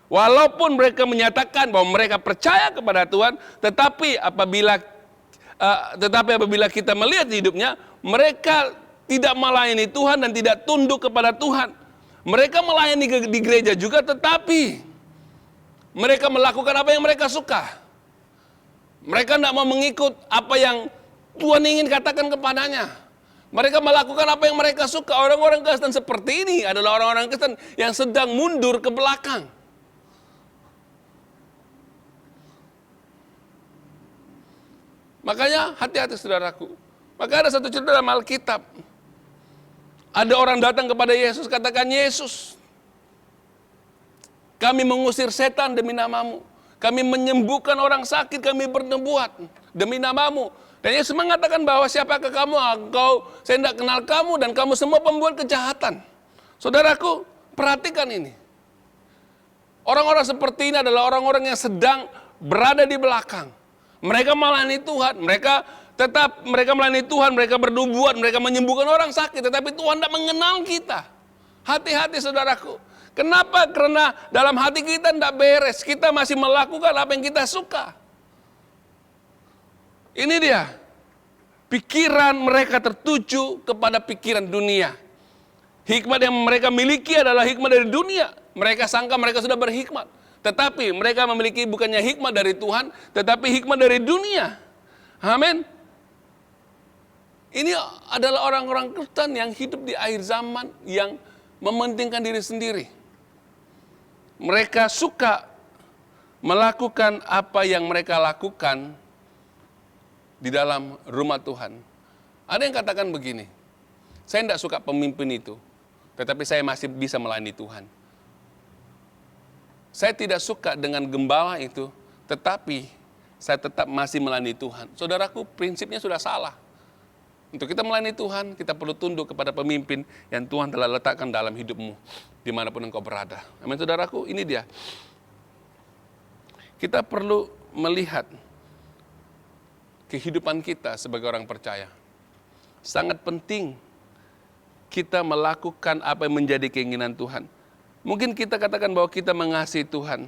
Walaupun mereka menyatakan bahwa mereka percaya kepada Tuhan, tetapi apabila kita melihat hidupnya, mereka tidak melayani Tuhan dan tidak tunduk kepada Tuhan. Mereka melayani di gereja juga, tetapi mereka melakukan apa yang mereka suka. Mereka tidak mau mengikut apa yang Tuhan ingin katakan kepadanya. Mereka melakukan apa yang mereka suka. Orang-orang Kristen seperti ini adalah orang-orang Kristen yang sedang mundur ke belakang. Makanya hati-hati saudaraku. Maka ada satu cerita dalam Alkitab. Ada orang datang kepada Yesus, katakan, Yesus, kami mengusir setan demi namamu. Kami menyembuhkan orang sakit, kami bernubuat demi namamu. Dan Yesus mengatakan bahwa siapakah kamu? Saya tidak kenal kamu dan kamu semua pembuat kejahatan. Saudaraku, perhatikan ini. Orang-orang seperti ini adalah orang-orang yang sedang berada di belakang. Mereka melayani Tuhan, mereka melayani Tuhan, mereka bernubuat, mereka menyembuhkan orang sakit, tetapi Tuhan tidak mengenal kita. Hati-hati saudaraku. Kenapa? Karena dalam hati kita tidak beres, kita masih melakukan apa yang kita suka. Ini dia, pikiran mereka tertuju kepada pikiran dunia. Hikmat yang mereka miliki adalah hikmat dari dunia. Mereka sangka mereka sudah berhikmat. Tetapi mereka memiliki bukannya hikmat dari Tuhan, tetapi hikmat dari dunia. Amin. Ini adalah orang-orang Kristen yang hidup di akhir zaman, yang mementingkan diri sendiri. Mereka suka melakukan apa yang mereka lakukan di dalam rumah Tuhan. Ada yang katakan begini, saya tidak suka pemimpin itu, tetapi saya masih bisa melayani Tuhan. Saya tidak suka dengan gembala itu, tetapi saya tetap masih melayani Tuhan. Saudaraku, prinsipnya sudah salah. Untuk kita melayani Tuhan, kita perlu tunduk kepada pemimpin yang Tuhan telah letakkan dalam hidupmu, dimanapun engkau berada. Amin, saudaraku, ini dia. Kita perlu melihat kehidupan kita sebagai orang percaya. Sangat penting kita melakukan apa yang menjadi keinginan Tuhan. Mungkin kita katakan bahwa kita mengasihi Tuhan,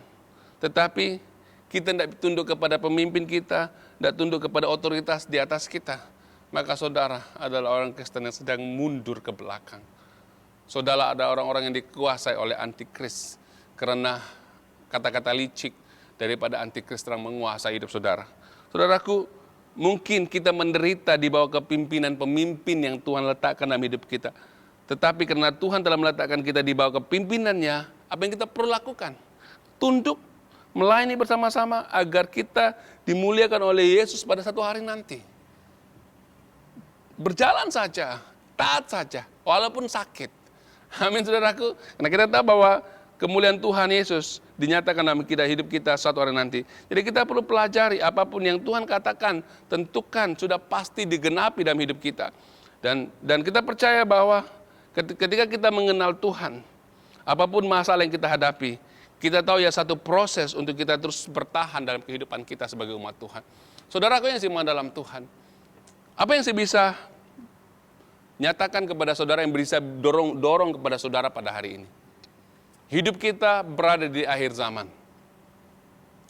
tetapi kita tidak tunduk kepada pemimpin kita, tidak tunduk kepada otoritas di atas kita. Maka saudara adalah orang Kristen yang sedang mundur ke belakang. Saudara ada orang-orang yang dikuasai oleh antikris, karena kata-kata licik daripada antikris terang menguasai hidup saudara. Saudaraku, mungkin kita menderita di bawah kepimpinan pemimpin yang Tuhan letakkan dalam hidup kita. Tetapi karena Tuhan telah meletakkan kita di bawah kepimpinannya, apa yang kita perlu lakukan? Tunduk, melayani bersama-sama agar kita dimuliakan oleh Yesus pada satu hari nanti. Berjalan saja, taat saja, walaupun sakit. Amin saudaraku. Karena kita tahu bahwa kemuliaan Tuhan Yesus dinyatakan dalam hidup kita suatu hari nanti. Jadi kita perlu pelajari apapun yang Tuhan katakan, tentukan sudah pasti digenapi dalam hidup kita. Dan kita percaya bahwa ketika kita mengenal Tuhan, apapun masalah yang kita hadapi, kita tahu ya satu proses untuk kita terus bertahan dalam kehidupan kita sebagai umat Tuhan. Saudaraku yang semua dalam Tuhan, apa yang saya bisa nyatakan kepada saudara yang bisa dorong kepada saudara pada hari ini? Hidup kita berada di akhir zaman.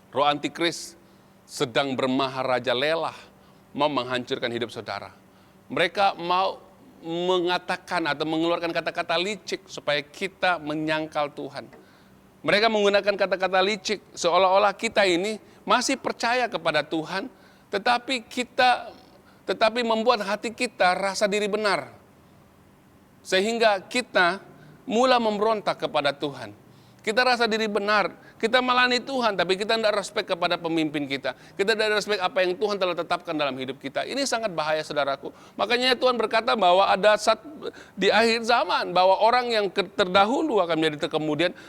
Roh antikris sedang bermaharaja lelah, mau menghancurkan hidup saudara. Mereka mau mengatakan atau mengeluarkan kata-kata licik supaya kita menyangkal Tuhan. Mereka menggunakan kata-kata licik seolah-olah kita ini masih percaya kepada Tuhan, tetapi membuat hati kita rasa diri benar. Sehingga kita mulai memberontak kepada Tuhan. Kita rasa diri benar, kita melayani Tuhan, tapi kita tidak respect kepada pemimpin kita. Kita tidak respect apa yang Tuhan telah tetapkan dalam hidup kita. Ini sangat bahaya saudaraku. Makanya Tuhan berkata bahwa ada saat di akhir zaman, bahwa orang yang terdahulu akan menjadi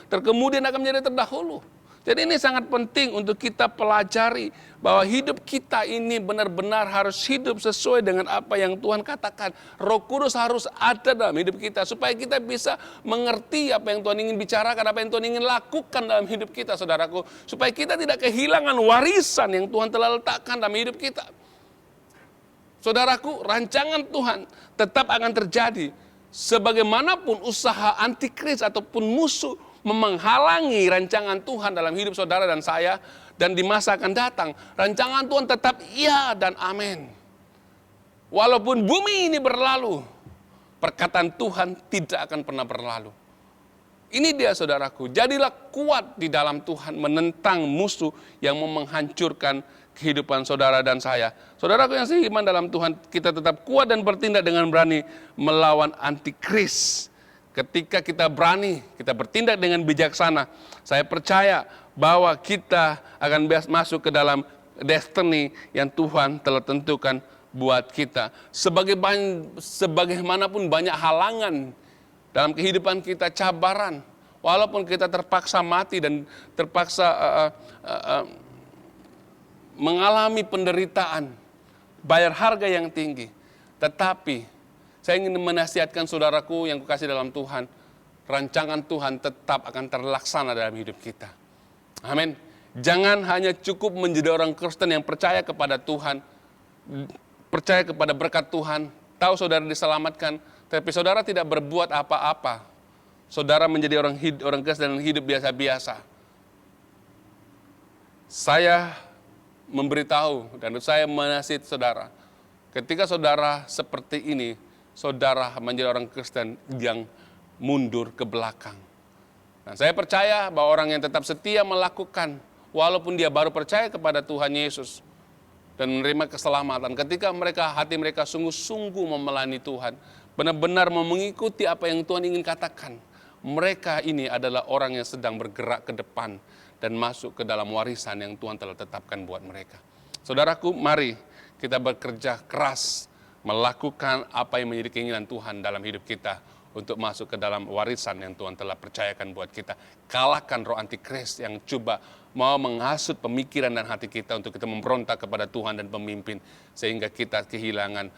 terkemudian akan menjadi terdahulu. Jadi ini sangat penting untuk kita pelajari bahwa hidup kita ini benar-benar harus hidup sesuai dengan apa yang Tuhan katakan. Roh Kudus harus ada dalam hidup kita supaya kita bisa mengerti apa yang Tuhan ingin bicarakan, apa yang Tuhan ingin lakukan dalam hidup kita, saudaraku. Supaya kita tidak kehilangan warisan yang Tuhan telah letakkan dalam hidup kita. Saudaraku, rancangan Tuhan tetap akan terjadi. Sebagaimanapun usaha antikris ataupun musuh menghalangi rancangan Tuhan dalam hidup saudara dan saya, dan di masa akan datang, rancangan Tuhan tetap iya dan amin. Walaupun bumi ini berlalu, perkataan Tuhan tidak akan pernah berlalu. Ini dia saudaraku, jadilah kuat di dalam Tuhan menentang musuh yang mau menghancurkan kehidupan saudara dan saya. Saudaraku yang seiman dalam Tuhan, kita tetap kuat dan bertindak dengan berani melawan antikris. Ketika kita berani, kita bertindak dengan bijaksana, saya percaya bahwa kita akan masuk ke dalam destiny yang Tuhan telah tentukan buat kita. Sebagaimanapun banyak halangan dalam kehidupan kita, cabaran, walaupun kita terpaksa mati dan terpaksa mengalami penderitaan, bayar harga yang tinggi, tetapi saya ingin menasihatkan saudaraku yang kukasih dalam Tuhan, rancangan Tuhan tetap akan terlaksana dalam hidup kita. Amin. Jangan hanya cukup menjadi orang Kristen yang percaya kepada Tuhan, percaya kepada berkat Tuhan, tahu saudara diselamatkan, tapi saudara tidak berbuat apa-apa. Saudara menjadi orang Kristen dan hidup biasa-biasa. Saya memberitahu dan saya menasihati saudara, ketika saudara seperti ini, saudara menjadi orang Kristen yang mundur ke belakang. Nah, saya percaya bahwa orang yang tetap setia melakukan, walaupun dia baru percaya kepada Tuhan Yesus dan menerima keselamatan, ketika hati mereka sungguh-sungguh memelani Tuhan, benar-benar mengikuti apa yang Tuhan ingin katakan, mereka ini adalah orang yang sedang bergerak ke depan dan masuk ke dalam warisan yang Tuhan telah tetapkan buat mereka. Saudaraku, mari kita bekerja keras melakukan apa yang menjadi keinginan Tuhan dalam hidup kita untuk masuk ke dalam warisan yang Tuhan telah percayakan buat kita. Kalahkan roh antikris yang coba mau menghasut pemikiran dan hati kita untuk kita memberontak kepada Tuhan dan pemimpin, sehingga kita kehilangan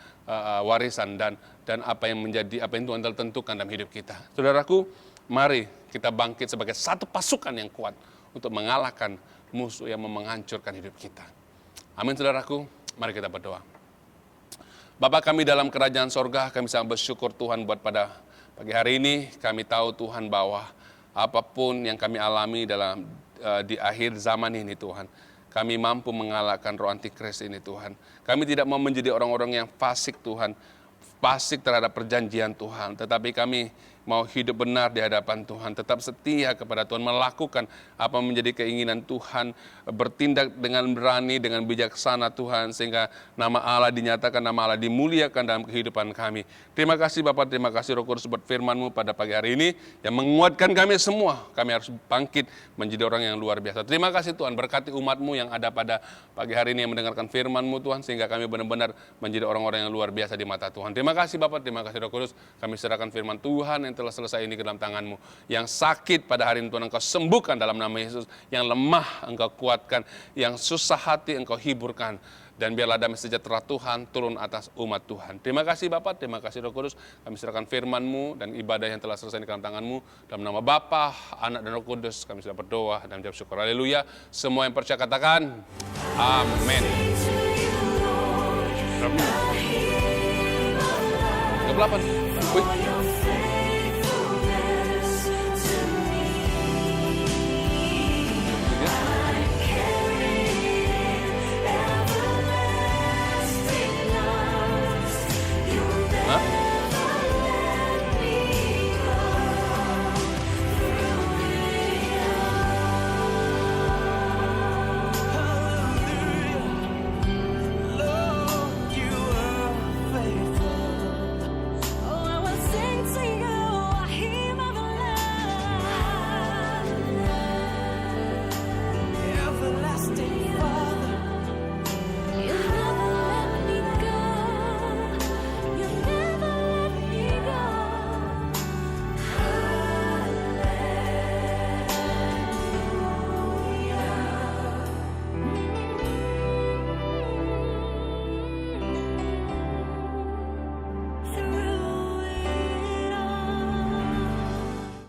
warisan dan apa yang Tuhan telah tentukan dalam hidup kita. Saudaraku, mari kita bangkit sebagai satu pasukan yang kuat untuk mengalahkan musuh yang menghancurkan hidup kita. Amin, saudaraku. Mari kita berdoa. Bapa kami dalam kerajaan sorga, kami sangat bersyukur Tuhan buat pada pagi hari ini. Kami tahu Tuhan bahwa apapun yang kami alami di akhir zaman ini Tuhan, kami mampu mengalahkan roh antikris ini Tuhan. Kami tidak mau menjadi orang-orang yang fasik Tuhan, fasik terhadap perjanjian Tuhan, tetapi kami mau hidup benar di hadapan Tuhan, tetap setia kepada Tuhan, melakukan apa menjadi keinginan Tuhan, bertindak dengan berani, dengan bijaksana Tuhan, sehingga nama Allah dinyatakan, nama Allah dimuliakan dalam kehidupan kami. Terima kasih Bapak, terima kasih Roh Kudus buat firman-Mu pada pagi hari ini, yang menguatkan kami semua. Kami harus bangkit menjadi orang yang luar biasa. Terima kasih Tuhan, berkati umat-Mu yang ada pada pagi hari ini yang mendengarkan firman-Mu Tuhan, sehingga kami benar-benar menjadi orang-orang yang luar biasa di mata Tuhan. Terima kasih Bapak, terima kasih Roh Kudus. Kami serahkan firman Tuhan yang telah selesai ini ke dalam tangan-Mu. Yang sakit pada hari ini Tuhan Engkau sembuhkan dalam nama Yesus. Yang lemah Engkau kuatkan. Yang susah hati Engkau hiburkan. Dan biarlah damai sejahtera Tuhan turun atas umat Tuhan. Terima kasih Bapak, terima kasih Roh Kudus. Kami serahkan firman-Mu dan ibadah yang telah selesai di dalam tangan-Mu. Dalam nama Bapa, Anak dan Roh Kudus kami sudah berdoa dan mengucap syukur. Haleluya. Semua yang percaya katakan amin. Ke 8.